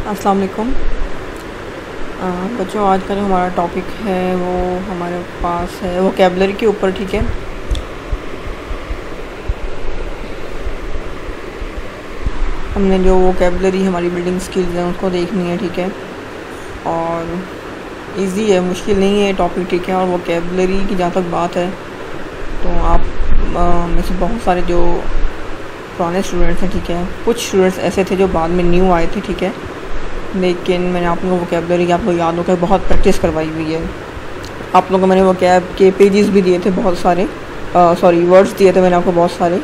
अस्सलाम वालेकुम। बच्चों, आज का जो हमारा टॉपिक है वो हमारे पास है वोकैबुलरी के ऊपर। ठीक है, हमने जो वोकैबुलरी हमारी बिल्डिंग स्किल्स हैं उसको देखनी है। ठीक है, और इजी है, मुश्किल नहीं है टॉपिक। ठीक है, और वोकैबुलरी की जहाँ तक बात है तो आप में से बहुत सारे जो पुराने स्टूडेंट्स हैं, ठीक है, कुछ स्टूडेंट्स ऐसे थे जो बाद में न्यू आए थे। ठीक है, लेकिन मैंने आप लोगों को वोकैबुलरी की आपको याद होकर बहुत प्रैक्टिस करवाई हुई है। आप लोगों को मैंने वोकैब के पेजेस भी दिए थे बहुत सारे, वर्ड्स दिए थे मैंने आपको बहुत सारे,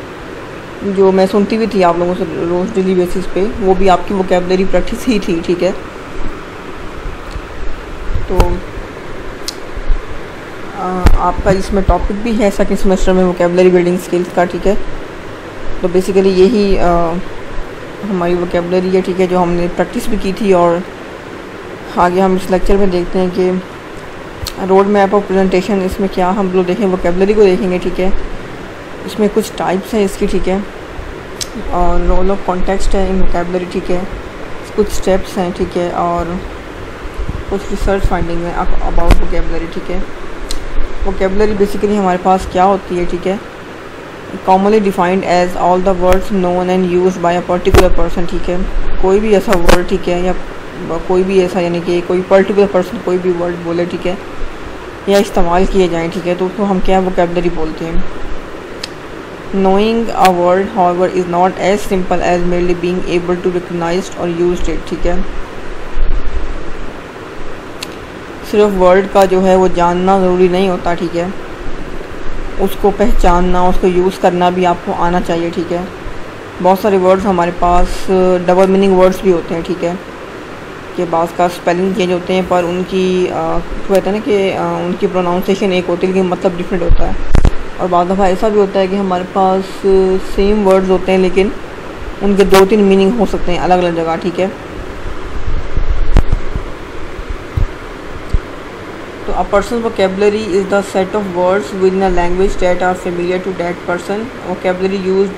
जो मैं सुनती भी थी आप लोगों से रोज़ डेली बेसिस पे। वो भी आपकी वोकैबुलरी प्रैक्टिस ही थी। ठीक है, तो आपका इसमें टॉपिक भी है सेकंड सेमेस्टर में वोकैबुलरी बिल्डिंग स्किल्स का। ठीक है, तो बेसिकली यही हमारी वोकैबुलरी है। ठीक है, जो हमने प्रैक्टिस भी की थी, और आगे हम इस लेक्चर में देखते हैं कि रोड मैप ऑफ प्रेजेंटेशन, इसमें क्या हम लोग देखें, वोकैबुलरी को देखेंगे। ठीक है, इसमें कुछ टाइप्स हैं इसकी। ठीक है, और रोल ऑफ कॉन्टेक्स्ट है इन वोकैबुलरी। ठीक है, कुछ स्टेप्स हैं। ठीक है, और कुछ रिसर्च फाइंडिंग है अबाउट वोकैबुलरी। ठीक है, वोकैबुलरी बेसिकली हमारे पास क्या होती है। ठीक है, commonly defined as all the words known and used by a particular person. ठीक है, कोई भी ऐसा वर्ड, ठीक है, या कोई भी ऐसा, यानी कि कोई पर्टिकुलर पर्सन कोई भी वर्ड बोले, ठीक है, या इस्तेमाल किए जाएँ, ठीक है, तो उसको हम क्या वोकैबुलरी बोलते हैं। Knowing a word however is not as simple as merely being able to recognise और यूज इट। ठीक है, सिर्फ वर्ड का जो है वो जानना ज़रूरी नहीं होता। ठीक है, उसको पहचानना, उसको यूज़ करना भी आपको आना चाहिए। ठीक है, बहुत सारे वर्ड्स हमारे पास डबल मीनिंग वर्ड्स भी होते हैं। ठीक है, कि बाज़ का स्पेलिंग चेंज होते हैं, पर उनकी कहते हैं ना कि उनकी प्रोनाउंसिएशन एक होती है लेकिन मतलब डिफरेंट होता है। और बाद दफ़ा ऐसा भी होता है कि हमारे पास सेम वर्ड्स होते हैं लेकिन उनके 2-3 मीनिंग हो सकते हैं अलग अलग जगह। ठीक है, तो a person's vocabulary is the set of words within a language that are familiar to that person. Vocabulary used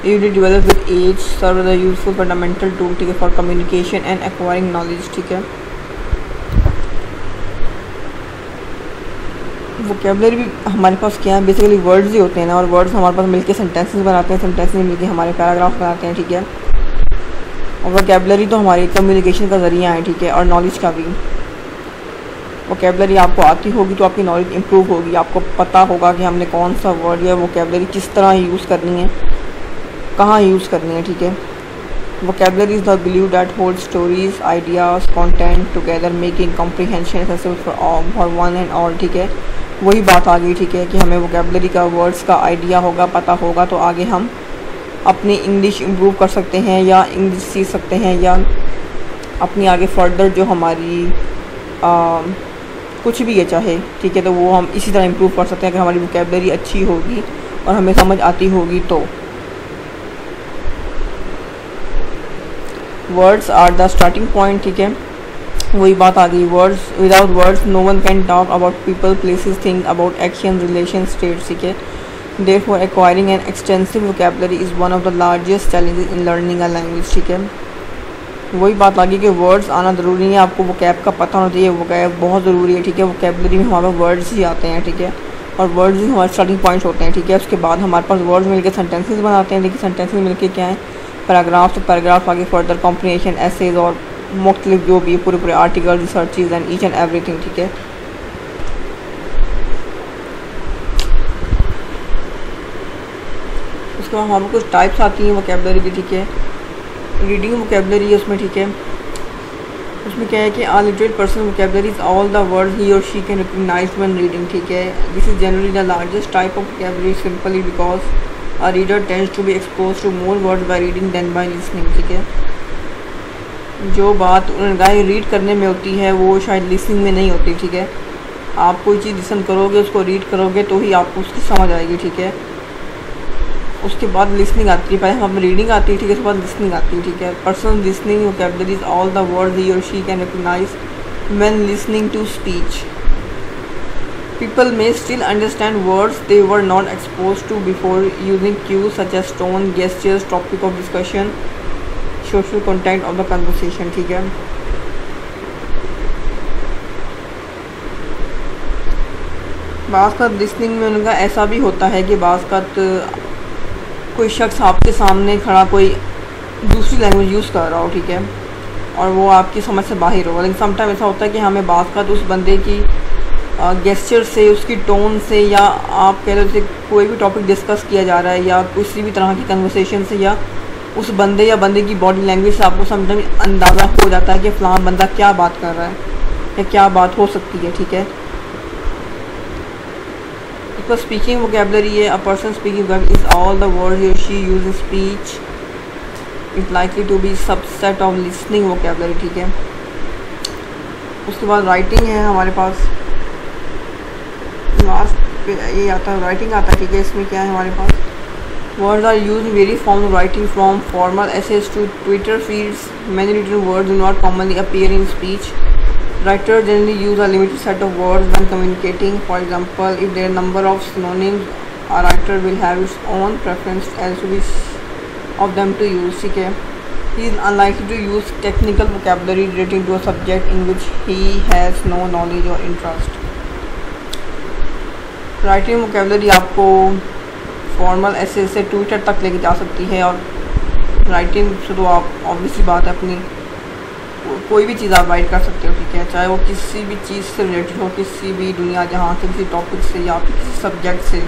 usually developed with age, serve as a useful fundamental tool, ठीक है, for communication and acquiring knowledge। ठीक है, vocabulary भी हमारे पास क्या है, basically words ही होते हैं ना, और वर्ड्स हमारे पास मिलके सेंटेंसेस बनाते हैं, सेंटेंसेस मिलके हमारे पैराग्राफ बनाते हैं। ठीक है, और वोकेबलरी तो हमारी कम्युनिकेशन का ज़रिया है। ठीक है, और नॉलेज का भी। वोकैबुलरी आपको आती होगी तो आपकी नॉलेज इंप्रूव होगी, आपको पता होगा कि हमने कौन सा वर्ड या वोकैबुलरी किस तरह यूज़ करनी है, कहाँ यूज़ करनी है। ठीक है, vocabulary is the believe that hold stories, ideas, content together making comprehension accessible for one and all. ठीक है, वही बात आ गई। ठीक है, कि हमें वोकैबुलरी का, वर्ड्स का आइडिया होगा, पता होगा, तो आगे हम अपनी इंग्लिश इम्प्रूव कर सकते हैं या इंग्लिश सीख सकते हैं, या अपनी आगे फर्दर जो हमारी कुछ भी है चाहे, ठीक है, तो वो हम इसी तरह इम्प्रूव कर सकते हैं अगर हमारी वोकैबुलरी अच्छी होगी और हमें समझ आती होगी तो। Words are the starting point. ठीक है, वही बात आ गई, words, without words no one can talk about people, places, things, about action, relation, states. ठीक है, therefore acquiring an extensive vocabulary is one of the largest challenges in learning a language. ठीक है, वही बात आ गई कि वर्ड्स आना ज़रूरी नहीं है, आपको वोकैब का पता होना चाहिए, वोकैब बहुत ज़रूरी है। ठीक है, वोकैबुलरी में हमारे वर्ड्स ही आते हैं। ठीक है, और वर्ड्स ही हमारे स्टार्टिंग पॉइंट्स होते हैं। ठीक है, उसके बाद हमारे पास वर्ड्स मिलकर सेंटेंसेस बनाते हैं, लेकिन सेंटेंसेस मिलकर क्या है, पैराग्राफ, तो पैराग्राफ आगे फर्दर कॉम्प्रिहेंशन, एसेज, और मुख्तलिफ जो भी पूरे article, researches and each and everything. ठीक है, उसके बाद हमारे कुछ टाइप्स आती हैं वोकैबुलरी की। ठीक है, रीडिंग वोकैबुलरी है उसमें। ठीक है, उसमें क्या है कि a literate person vocabulary is all the words he और she can recognise when reading. ठीक है, this is generally the largest type of vocabulary simply because a reader tends to be expose to more words by reading than by listening. ठीक है, जो बात उन्हें read करने में होती है वो शायद लिसनिंग में नहीं होती। ठीक है, आप कोई चीज़ लिसन करोगे, उसको रीड करोगे तो ही आपको उसकी समझ आएगी। ठीक है, उसके बाद लिसनिंग आती है, पहले हमें रीडिंग आती है, ठीक है, उसके बाद लिसनिंग आती है। ठीक है, person listening vocabulary is all the words he और she can recognise when listening to speech. People may still understand words they were not expose to before using cues such as tone, gestures, topic of discussion, social content of the conversation, ठीक है। बाज़ का listening में उनका ऐसा भी होता है कि बाज़ का कोई शख्स आपके सामने खड़ा कोई दूसरी लैंग्वेज यूज़ कर रहा हो, ठीक है, और वो आपकी समझ से बाहर हो, लेकिन समटाइम ऐसा होता है कि हमें बाज़ का उस बंदे की गेस्चर से, उसकी टोन से, या आप कह लो जैसे कोई भी टॉपिक डिस्कस किया जा रहा है या किसी भी तरह की कन्वर्सेशन से, या उस बंदे या बंदे की बॉडी लैंग्वेज से आपको समटाइम अंदाज़ा हो जाता है कि फ़लाँ बंदा क्या बात कर रहा है या क्या बात हो सकती है, ठीक है। तो स्पीकिंग वोकैबुलरी है, a person speaking is all the words he और she use in speech is likely to be subset of listening vocabulary, ठीक है। उसके बाद राइटिंग है हमारे पास, लास्ट पे ये आता है राइटिंग आता है, ठीक है। इसमें क्या है हमारे पास, words are use in very form of writing from formal essays to Twitter feeds, many written words do not commonly appear in speech. Writers generally use a limited set of words when communicating. For example, if there are a number of synonyms, a writer will have its own preference as to which of them to use, ठीक है। He is unlikely to use technical vocabulary relating to a subject in which he has no knowledge or interest. Writing vocabulary आपको formal ऐसे से Twitter तक लेके जा सकती है, और राइटिंग से तो आप ऑब्वियसली बात है अपनी कोई भी चीज़ आप राइट कर सकते हो, ठीक है, चाहे वो किसी भी चीज़ से रिलेटेड हो, किसी भी दुनिया जहाँ से, किसी टॉपिक से या फिर किसी सब्जेक्ट से।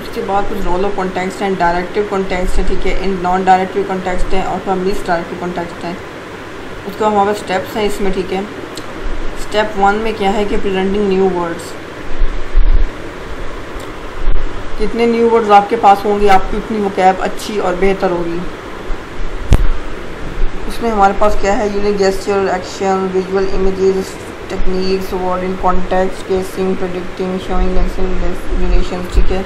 उसके बाद कुछ रोल ऑफ कॉन्टेक्स्ट हैं, डायरेक्टिव कॉन्टेक्स्ट है, ठीक है, इन नॉन डायरेक्टिव कॉन्टेक्स्ट है, और मिस डायरेक्टिव कॉन्टेक्स्ट है। उसके बाद हमारे स्टेप्स हैं इसमें, ठीक है। स्टेप 1 में क्या है कि प्रेजेंटिंग न्यू वर्ड्स, जितने न्यू वर्ड्स आपके पास होंगे आपकी उतनी वोकैब अच्छी और बेहतर होगी। उसमें हमारे पास क्या है, using gesture, action, visual images, techniques, word in context, casing, predicting, showing explanation, ठीक है।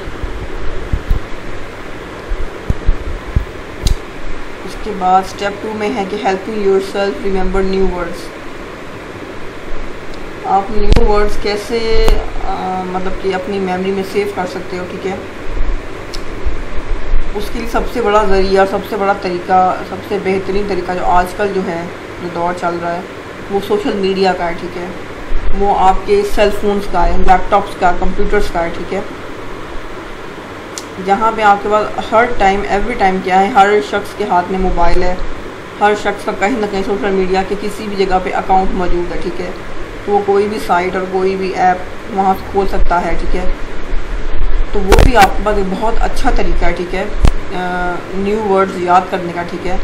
उसके बाद स्टेप 2 में है कि helping yourself remember new words, आप न्यू वर्ड्स कैसे मतलब कि अपनी मेमोरी में सेव कर सकते हो, ठीक है। उसके लिए सबसे बड़ा ज़रिया, सबसे बड़ा तरीका, सबसे बेहतरीन तरीका जो आजकल जो है, जो दौर चल रहा है, वो सोशल मीडिया का है, ठीक है। वो आपके सेल फोन्स का है, लैपटॉप्स का, कंप्यूटर्स का है, ठीक है, जहाँ पे आपके पास हर टाइम एवरी टाइम क्या है, हर शख्स के हाथ में मोबाइल है, हर शख्स का कहीं ना कहीं सोशल मीडिया के किसी भी जगह पे अकाउंट मौजूद है, ठीक है। तो वो कोई भी साइट और कोई भी ऐप वहाँ से खोल सकता है, ठीक है। तो वो भी आपके पास एक बहुत अच्छा तरीका है, ठीक है, न्यू वर्ड्स याद करने का, ठीक है।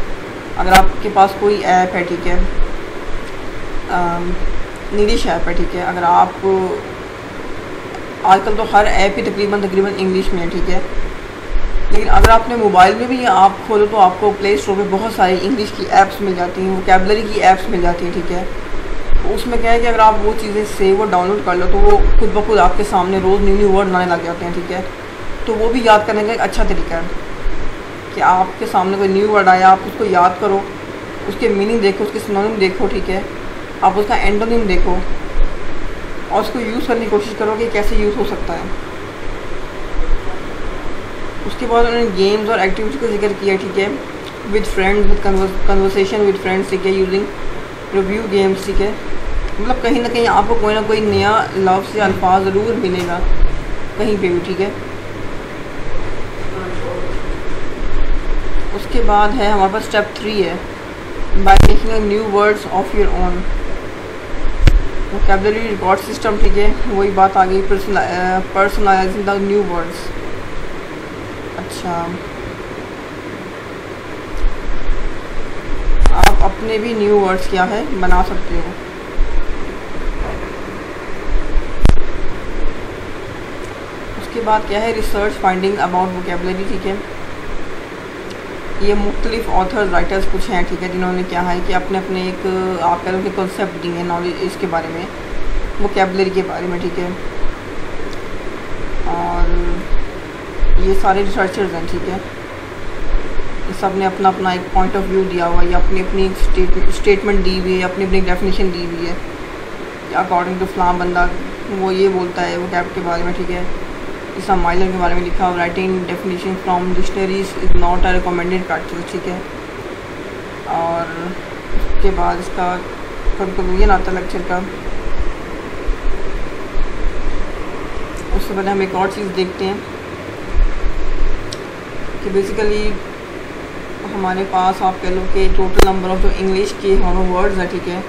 अगर आपके पास कोई ऐप है, ठीक है, नीडिश ऐप है, ठीक है, अगर आप आजकल तो हर ऐप ही तकरीबन इंग्लिश में है, ठीक है, लेकिन अगर आपने मोबाइल में भी आप खोलो तो आपको प्ले स्टोर पे बहुत सारी इंग्लिश की ऐप्स मिल जाती हैं, वोकैबुलरी की ऐप्स मिल जाती हैं, ठीक है। तो उसमें क्या है कि अगर आप वो चीज़ें सेव और डाउनलोड कर लो तो वो खुद ब खुद आपके सामने रोज़ न्यू वर्ड आने लग जाते हैं, ठीक है। तो वो भी याद करने का एक अच्छा तरीका है कि आपके सामने कोई न्यू वर्ड आया, आप उसको याद करो, उसके मीनिंग देखो, उसके सिनोनिम देखो, ठीक है, आप उसका एंटोनिम देखो और उसको यूज़ करने की कोशिश करो कि कैसे यूज़ हो सकता है। उसके बाद उन्होंने गेम्स और एक्टिविटी का जिक्र किया, ठीक है, with friends, with conversation with friends, ठीक है, यूजिंग रिव्यू गेम्स, ठीक है। मतलब कहीं ना कहीं आपको कोई ना कोई नया लफ्ज़ या अल्फाज ज़रूर मिलेगा कहीं पे भी, ठीक है। उसके बाद है हमारे पास स्टेप 3 है, by making new words of your own, vocabulary record system, ठीक है, वही बात आ गई, पर्सनलाइजिंग द न्यू वर्ड्स। अच्छा, आप अपने भी न्यू वर्ड्स क्या है बना सकते हो। उसके बाद क्या है, रिसर्च फाइंडिंग अबाउट वोकैबुलरी, ठीक है। ये मुख्तलिफ ऑथर्स, राइटर्स कुछ हैं, ठीक है, जिन्होंने क्या है कि अपने अपने एक आप कह लो कि कॉन्सेप्ट दिए हैं, नॉलेज इसके बारे में, वोकैबुलरी के बारे में, ठीक है। और ये सारे रिसर्चर्स हैं, ठीक है, ये सब ने अपना अपना एक पॉइंट ऑफ व्यू दिया हुआ है, या अपनी अपनी स्टेटमेंट दी हुई है, अपनी अपनी डेफिनेशन दी हुई है, अकॉर्डिंग टू फलां बंदा वो ये बोलता है वोकैब के बारे में, ठीक है। इसा माइलर के बारे में लिखा हुआ, writing definition from dictionaries is not a recommended practice, ठीक है। और उसके बाद इसका कंक्लूजन आता है लेक्चर का। उससे पहले हम एक और चीज़ देखते हैं कि बेसिकली हमारे पास आप कह लो कि टोटल नंबर ऑफ जो इंग्लिश के हमारे वर्ड्स हैं, ठीक है,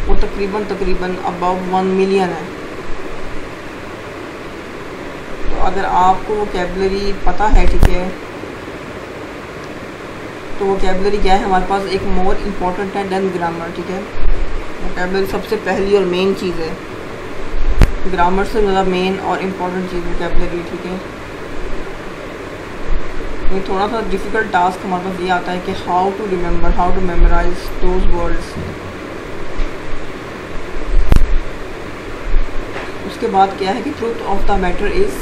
वो तकरीबन अबव 1 मिलियन है। तो अगर आपको वोकैबुलरी पता है, ठीक है, तो वोकैबुलरी क्या है हमारे पास, एक मोर इम्पॉर्टेंट है देन ग्रामर, ठीक है। वोकैबुलरी सबसे पहली और मेन चीज़ है, ग्रामर से ज़्यादा मेन और इम्पॉर्टेंट चीज़ वोकैबुलरी, ठीक है। ये थोड़ा सा डिफ़िकल्ट टास्क हमारे पास ये आता है कि how to remember, how to memorise those words. उसके बाद क्या है कि truth of the matter is,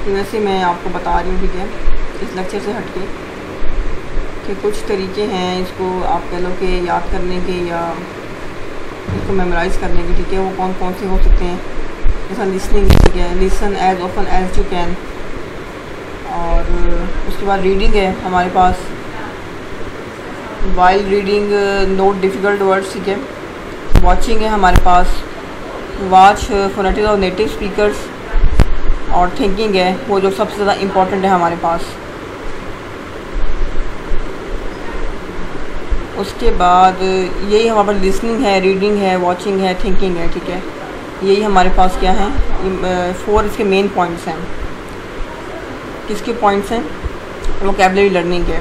वैसे मैं आपको बता रही हूँ, ठीक है, इस लेक्चर से हटके कि कुछ तरीके हैं इसको आप कह लो कि याद करने के या इसको मेमोराइज़ करने के, ठीक है। वो कौन कौन से हो सकते हैं, जैसा लिसनिंग, ठीक है, listen as often as you can. और उसके बाद रीडिंग है हमारे पास, while reading note difficult words, ठीक है। वॉचिंग है हमारे पास, वॉच फोनेटिक और नेटिव स्पीकर्स। और थिंकिंग है वो जो सबसे ज़्यादा इम्पोर्टेंट है हमारे पास। उसके बाद यही हमारे पास लिसनिंग है, रीडिंग है, वॉचिंग है, थिंकिंग है, ठीक है। यही हमारे पास क्या है, 4 इसके मेन पॉइंट्स हैं। किसके पॉइंट्स हैं, वोकैबुलरी लर्निंग के।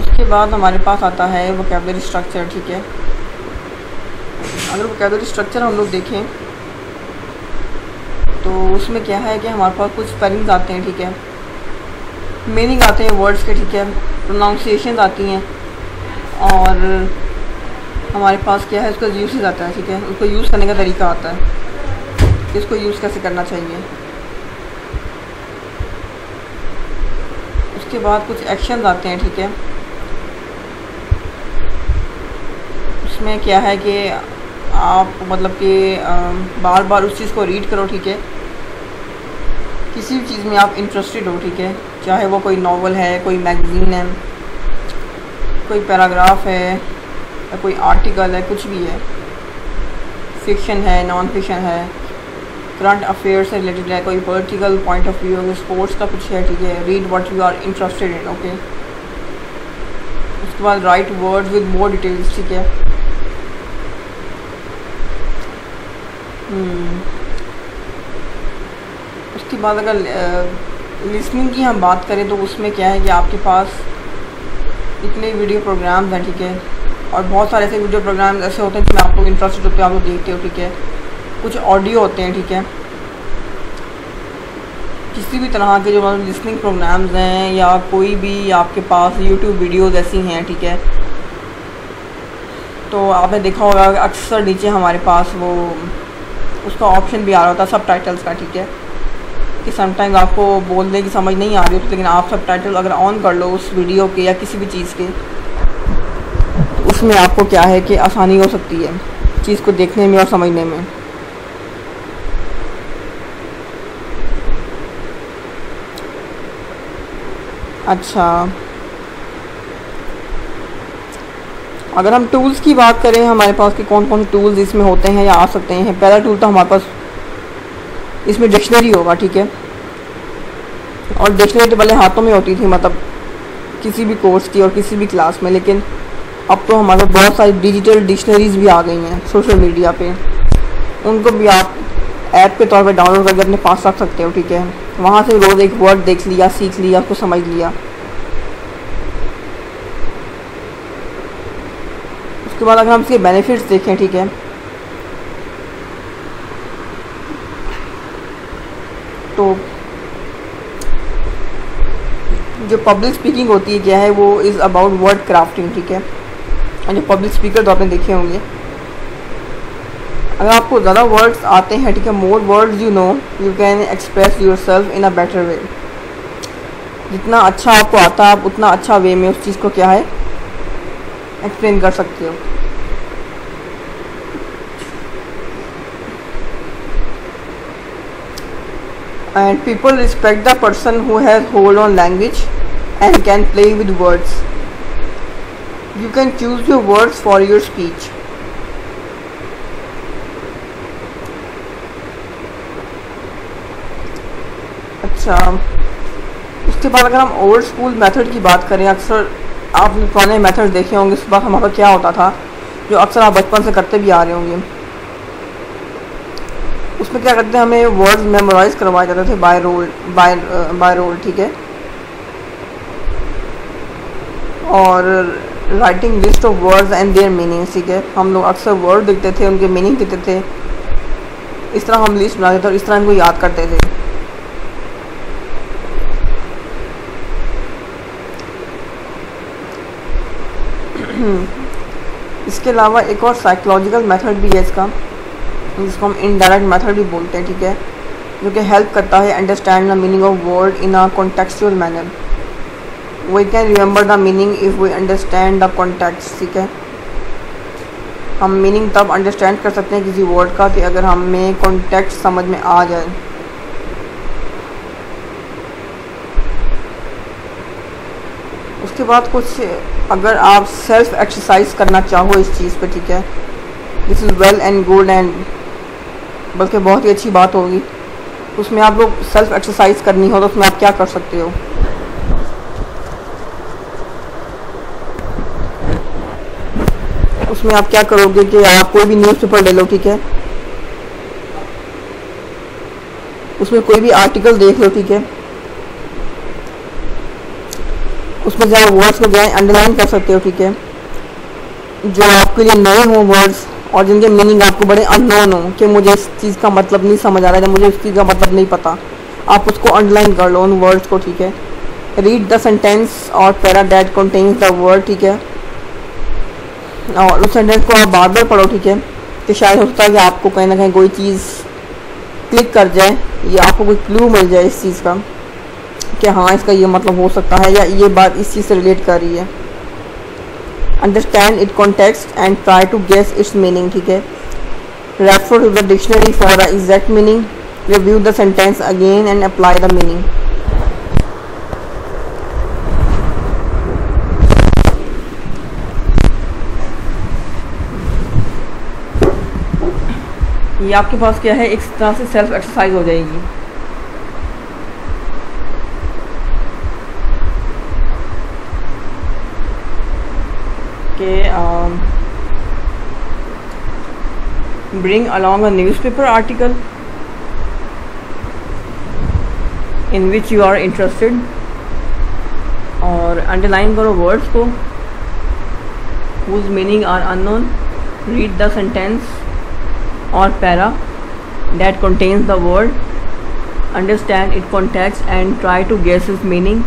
उसके बाद हमारे पास आता है वोकैबुलरी स्ट्रक्चर, ठीक है। अगर वोकैबुलरी स्ट्रक्चर हम लोग देखें तो उसमें क्या है कि हमारे पास कुछ स्पेलिंग्स आते हैं, ठीक है, मीनिंग आते हैं वर्ड्स के, ठीक है, प्रोनाउंसिएशन आती हैं, और हमारे पास क्या है, उसका यूसेज आता है, ठीक है, उसको यूज़ करने का तरीका आता है, इसको यूज़ कैसे करना चाहिए। उसके बाद कुछ एक्शंस आते हैं, ठीक है। उसमें क्या है कि आप मतलब कि बार बार उस चीज़ को रीड करो, ठीक है। किसी भी चीज़ में आप इंटरेस्टेड हो, ठीक है, चाहे वो कोई नावल है, कोई मैगज़ीन है, कोई पैराग्राफ है, या कोई आर्टिकल है, कुछ भी है, फिक्शन है, नॉन फिक्शन है, करंट अफेयर से रिलेटेड है, कोई पॉलिटिकल पॉइंट ऑफ व्यू है, स्पोर्ट्स का कुछ है, ठीक है, read what you are interested in, okay. उसके बाद write words with more details, ठीक है। उसके बाद अगर लिसनिंग की हम बात करें तो उसमें क्या है कि आपके पास इतने वीडियो प्रोग्राम्स हैं, ठीक है, और बहुत सारे ऐसे वीडियो प्रोग्राम्स ऐसे होते हैं जिसमें आप लोग इंटरेस्टेड होते हैं, आप लोग देखते हो, ठीक है। कुछ ऑडियो होते हैं, ठीक है। किसी भी तरह के जो मतलब लिसनिंग प्रोग्राम्स हैं या कोई भी आपके पास यूट्यूब वीडियोज़ ऐसी हैं, ठीक है, तो आपने देखा होगा कि अक्सर नीचे हमारे पास वो उसका ऑप्शन भी आ रहा होता है सब टाइटल्स का, ठीक है, कि समटाइम्स आपको बोलने की समझ नहीं आ रही होती, लेकिन आप सब टाइटल अगर ऑन कर लो उस वीडियो के या किसी भी चीज़ के, तो उसमें आपको क्या है कि आसानी हो सकती है चीज़ को देखने में और समझने में। अच्छा, अगर हम टूल्स की बात करें हमारे पास कि कौन कौन से टूल्स इसमें होते हैं या आ सकते हैं, पहला टूल तो हमारे पास इसमें डिक्शनरी होगा, ठीक है। और डिक्शनरी तो पहले हाथों में होती थी, मतलब किसी भी कोर्स की और किसी भी क्लास में, लेकिन अब तो हमारे पास बहुत सारी डिजिटल डिक्शनरीज भी आ गई हैं सोशल मीडिया पे। उनको भी आप ऐप के तौर पे डाउनलोड करके अपने पास रख सकते हो, ठीक है। वहाँ से रोज़ एक वर्ड देख लिया, सीख लिया, उसको समझ लिया। उसके बाद अगर हम इसके बेनिफिट्स देखें, ठीक है, तो जो पब्लिक स्पीकिंग होती है क्या है, वो इज़ अबाउट वर्ड क्राफ्टिंग, ठीक है। और जो पब्लिक स्पीकर तो आपने देखे होंगे, अगर आपको ज़्यादा वर्ड्स आते हैं, ठीक है, more words you know you can express your self in a better way. जितना अच्छा आपको आता है आप उतना अच्छा वे में उस चीज़ को क्या है एक्सप्लेन कर सकते हो। and people respect the person who has hold on language and can play with words. You can choose your words for your speech. अच्छा, उसके बाद अगर हम ओल्ड स्कूल मेथड की बात करें, अक्सर आपने पुराने मेथड देखे होंगे। उस वक्त हमारा क्या होता था, जो अक्सर आप बचपन से करते भी आ रहे होंगे। उसमें क्या करते हैं, हमें वर्ड्स मेमोराइज करवाए जाते थे बाय रोल, ठीक है, और writing list of words and there meanings, ठीक है। हम लोग अक्सर वर्ड लिखते थे, उनके मीनिंग लिखते थे, इस तरह हम लिस्ट बनाते थे और इस तरह इनको याद करते थे। इसके अलावा एक और साइकोलॉजिकल मेथड भी है इसका, जिसको हम इनडायरेक्ट मेथड भी बोलते हैं, ठीक है, जो कि हेल्प करता है understand the meaning of word in a contextual manner. We can remember the meaning if we understand the context, ठीक है। हम मीनिंग तब अंडरस्टैंड कर सकते हैं किसी वर्ड का कि अगर हमें कॉन्टेक्स्ट समझ में आ जाए। उसके बाद कुछ अगर आप सेल्फ एक्सरसाइज करना चाहो इस चीज़ पे, ठीक है, this is well and good and बल्कि बहुत ही अच्छी बात होगी। उसमें आप लोग सेल्फ एक्सरसाइज करनी हो तो उसमें आप क्या कर सकते हो। उसमें आप क्या करोगे कि आप कोई भी न्यूज़पेपर ले लो, ठीक है, उसमें कोई भी आर्टिकल देख लो, ठीक है, उसमें जो वर्ड्स को जो अंडरलाइन कर सकते हो, ठीक है, जो आपके लिए नए हो वर्ड्स और जिनके मीनिंग आपको बड़े अननोन हो कि मुझे इस चीज़ का मतलब नहीं समझ आ रहा है, मुझे इस चीज़ का मतलब नहीं पता, आप उसको अंडरलाइन कर लो उन वर्ड्स को, ठीक है। रीड द सेंटेंस और para that contains the word, ठीक है, और उस सेंटेंस को आप बार बार पढ़ो, ठीक है, कि शायद हो सकता है कि आपको कहीं ना कहीं कोई चीज़ क्लिक कर जाए या आपको कोई क्लू मिल जाए इस चीज़ का कि हाँ इसका ये मतलब हो सकता है या ये बात इस चीज़ से रिलेट कर रही है। Understand it context and try to guess its meaning, ठीक है। Refer to the dictionary for the exact meaning, review the sentence again and apply the meaning. ये आपके पास क्या है, एक तरह से सेल्फ एक्सरसाइज हो जाएगी। Bring along a newspaper article in which you are interested और underline करो words को whose meaning are unknown. Read the sentence or para that contains the word. Understand its context and try to guess its meaning.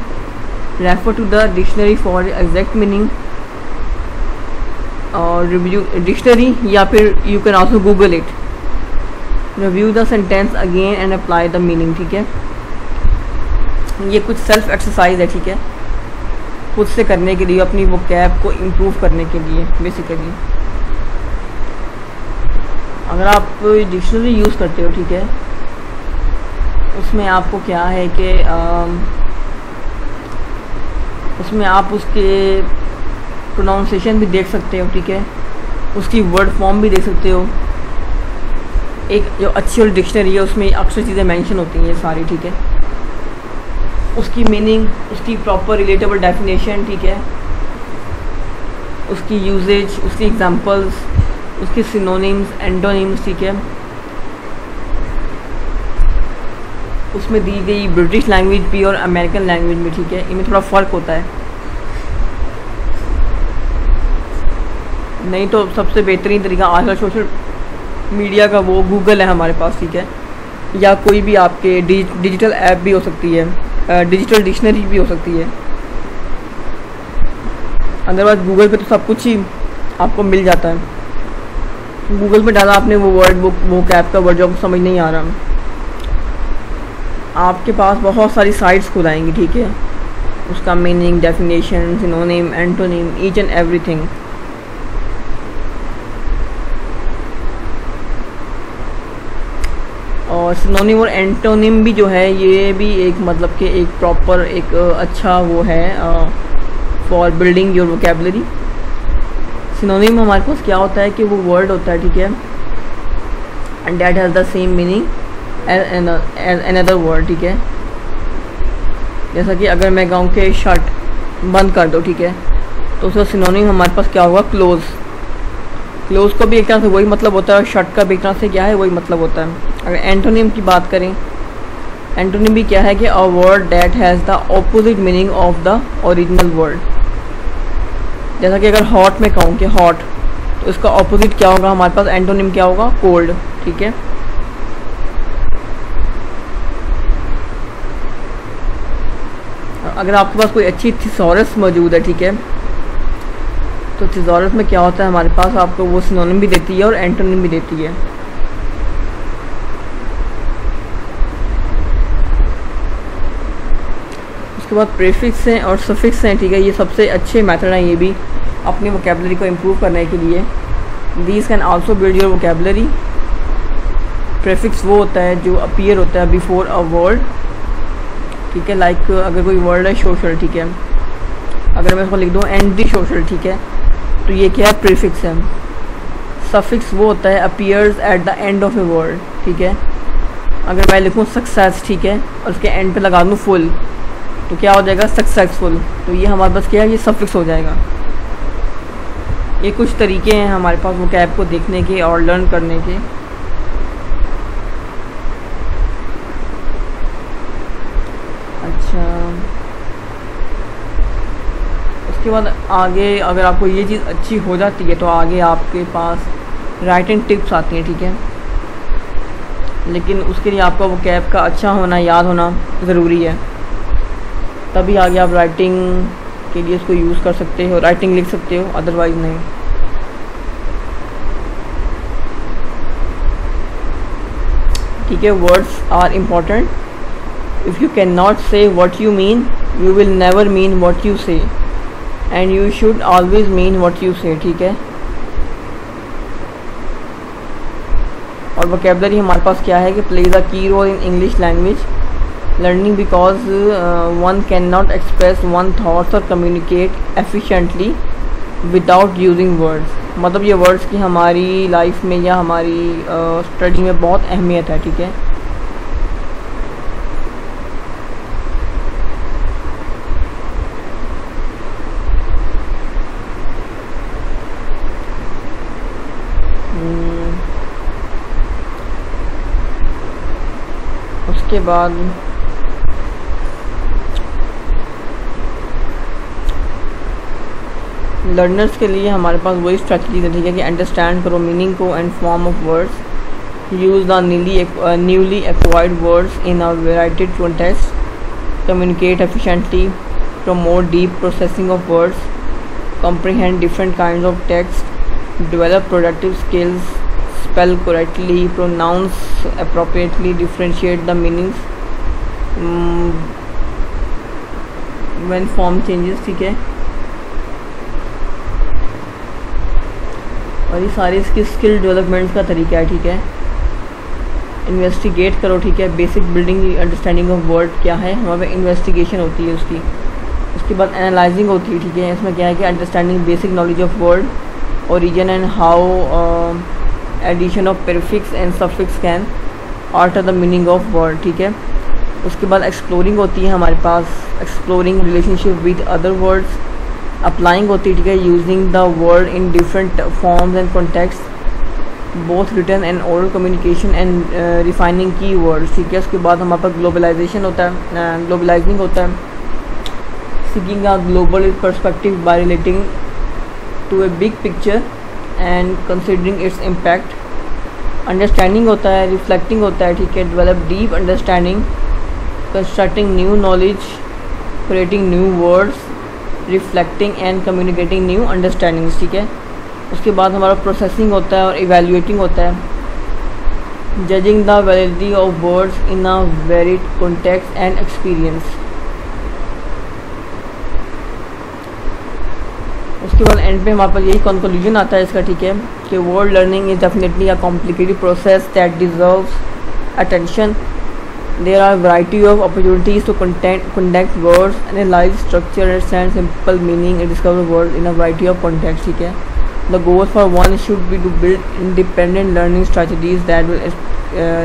Refer to the dictionary for the exact meaning. और review dictionary या फिर you can also Google it. Review the sentence again and apply the meaning, ठीक है। ये कुछ self exercise है, ठीक है, खुद से करने के लिए, अपनी वोकैब को इम्प्रूव करने के लिए बेसिकली। अगर आप डिक्शनरी यूज़ करते हो, ठीक है, उसमें आपको क्या है कि उसमें आप उसके प्रोनाउंसिएशन भी देख सकते हो, ठीक है, उसकी वर्ड फॉर्म भी देख सकते हो। एक जो अच्छी वाली डिक्शनरी है उसमें अक्सर चीज़ें मेंशन होती हैं ये सारी, ठीक है, उसकी मीनिंग, उसकी प्रॉपर रिलेटेबल डेफिनेशन, ठीक है, उसकी यूजेज, उसकी एग्जांपल्स, उसके सिनोनिम्स, एंटोनिम्स, ठीक है, उसमें दी गई ब्रिटिश लैंग्वेज भी और अमेरिकन लैंग्वेज में, ठीक है, इनमें थोड़ा फ़र्क होता है। नहीं तो सबसे बेहतरीन तरीका आजकल सोशल मीडिया का वो गूगल है हमारे पास, ठीक है, या कोई भी आपके डिजिटल ऐप भी हो सकती है, डिजिटल डिक्शनरी भी हो सकती है। अदरवाइज गूगल पे तो सब कुछ ही आपको मिल जाता है। गूगल पे डाला आपने वो वर्ड, वो कैप का वर्ड जो आपको समझ नहीं आ रहा, आपके पास बहुत सारी साइट्स खुद आएंगी, ठीक है, उसका meaning, definition, synonym, antonym, each and everything. और सिनोनिम और एंटोनिम भी जो है ये भी एक मतलब कि एक प्रॉपर एक अच्छा वो है for building your vocabulary. Synonym हमारे पास क्या होता है कि वो वर्ड होता है, ठीक है, and that has the same meaning as another word, ठीक है। जैसा कि अगर मैं कहूँ कि शर्ट बंद कर दो, ठीक है, तो उसका सिनोनिम हमारे पास क्या होगा, क्लोज। क्लोज का भी एक तरह से वही मतलब होता है और शर्ट का भी एक तरह से क्या है वही मतलब होता है। अगर एंटोनिम की बात करें, एंटोनिम भी क्या है कि a word that has the opposite meaning of the original word. जैसा कि अगर हॉट में कहूँ कि हॉट, तो इसका ऑपोजिट क्या होगा हमारे पास, एंटोनिम क्या होगा, कोल्ड, ठीक है। अगर आपके पास कोई अच्छी थिसॉरस मौजूद है, ठीक है, तो थिसॉरस में क्या होता है हमारे पास, आपको वो सिनोनिम भी देती है और एंटोनिम भी देती है। उसके बाद प्रीफिक्स हैं और सफिक्स हैं, ठीक है। ये सबसे अच्छे मेथड हैं ये भी अपनी वोकेबलरी को इम्प्रूव करने के लिए। These can also build your vocabulary. Prefix वो होता है जो अपीयर होता है बिफोर अ वर्ड, ठीक है। लाइक अगर कोई वर्ड है सोशल, ठीक है, अगर मैं उसको लिख दूँ एंटी सोशल, ठीक है, तो ये क्या है, प्रीफिक्स है। सफिक्स वो होता है appears at the end of a word, ठीक है। अगर मैं लिखूँ सक्सेस, ठीक है, और उसके एंड पे लगा दूँ फुल, तो क्या हो जाएगा, सक्सेसफुल। तो ये हमारे पास क्या है, ये सफिक्स हो जाएगा। ये कुछ तरीके हैं हमारे पास वोकैब को देखने के और लर्न करने के। अच्छा, उसके बाद आगे अगर आपको ये चीज़ अच्छी हो जाती है तो आगे आपके पास राइटिंग टिप्स आती हैं, ठीक है। लेकिन उसके लिए आपका वोकैब का अच्छा होना, याद होना ज़रूरी है, तभी आगे आप राइटिंग के लिए इसको यूज़ कर सकते हो, राइटिंग लिख सकते हो, अदरवाइज़ नहीं। ठीक है, words are important. If you can not say what you mean, you will never mean what you say, and you should always mean what you say, ठीक है। और वोकैबलरी हमारे पास क्या है कि plays a key role in English language learning because one cannot express one thoughts or communicate efficiently without using words। मतलब ये words की हमारी लाइफ में या हमारी स्टडी में बहुत अहमियत है, ठीक है। उसके बाद लर्नर्स के लिए हमारे पास वही स्ट्रैटेजीज है, ठीक है, कि अंडरस्टैंड करो मीनिंग को and form of words, use the newly acquired words in a variety context, communicate efficiently, promote deep processing of words, comprehend different kinds of text, develop productive skills, spell correctly, pronounce appropriately, differentiate the meanings when form changes, ठीक है। और ये सारे इसकी skill development का तरीका है, ठीक है। इन्वेस्टिगेट करो, ठीक है, basic building understanding of word क्या है, हमारे इन्वेस्टिगेशन होती है उसकी। उसके बाद एनालाइजिंग होती है, ठीक है। इसमें क्या है कि understanding basic knowledge of word, origin and how addition of prefix and suffix can alter the meaning of word, ठीक है। उसके बाद एक्सप्लोरिंग होती है हमारे पास, exploring relationship with other words, applying होती है, ठीक है, using the word in different forms and context both written and oral communication and refining की वर्ड्स, ठीक है। उसके बाद हमारे पास ग्लोबलाइजेशन होता है, ग्लोबलाइजिंग होता है, seeking a global perspective by relating to a big picture and considering its impact, understanding होता है, रिफ्लेक्टिंग होता है, ठीक है, develop deep understanding, constructing new knowledge, creating new words, reflecting and communicating new understandings, ठीक है। उसके बाद हमारा प्रोसेसिंग होता है और इवैल्यूएटिंग होता है, judging the validity of words in a varied context and experience. उसके बाद एंड पे हमारे पास यही कंक्लूजन आता है इसका, ठीक है, कि word learning is definitely a complicated process that deserves attention. There are variety of opportunities to conduct words, analyze structure, understand simple meaning and discover words in a variety of contexts. ठीक है. The goal for one should be to build independent learning strategies that will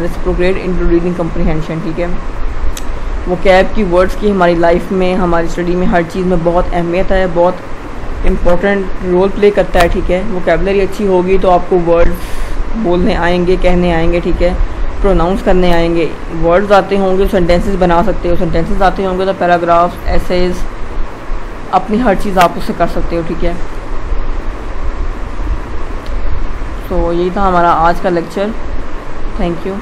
reciprocate into reading comprehension. ठीक है. Vocab की words की हमारी life में, हमारी study में, हर चीज़ में बहुत अहमियत है, बहुत इम्पोर्टेंट रोल प्ले करता है. ठीक है. वोकैबलरी अच्छी होगी तो आपको वर्ड्स बोलने आएंगे, कहने आएंगे. ठीक है. प्रोनाउंस करने आएंगे. वर्ड्स आते होंगे तो सेंटेंसेस बना सकते हो, सेंटेंसेस आते होंगे तो पैराग्राफ्स, एसेज, अपनी हर चीज़ आप उससे कर सकते हो. ठीक है. तो यही था हमारा आज का लेक्चर. Thank you.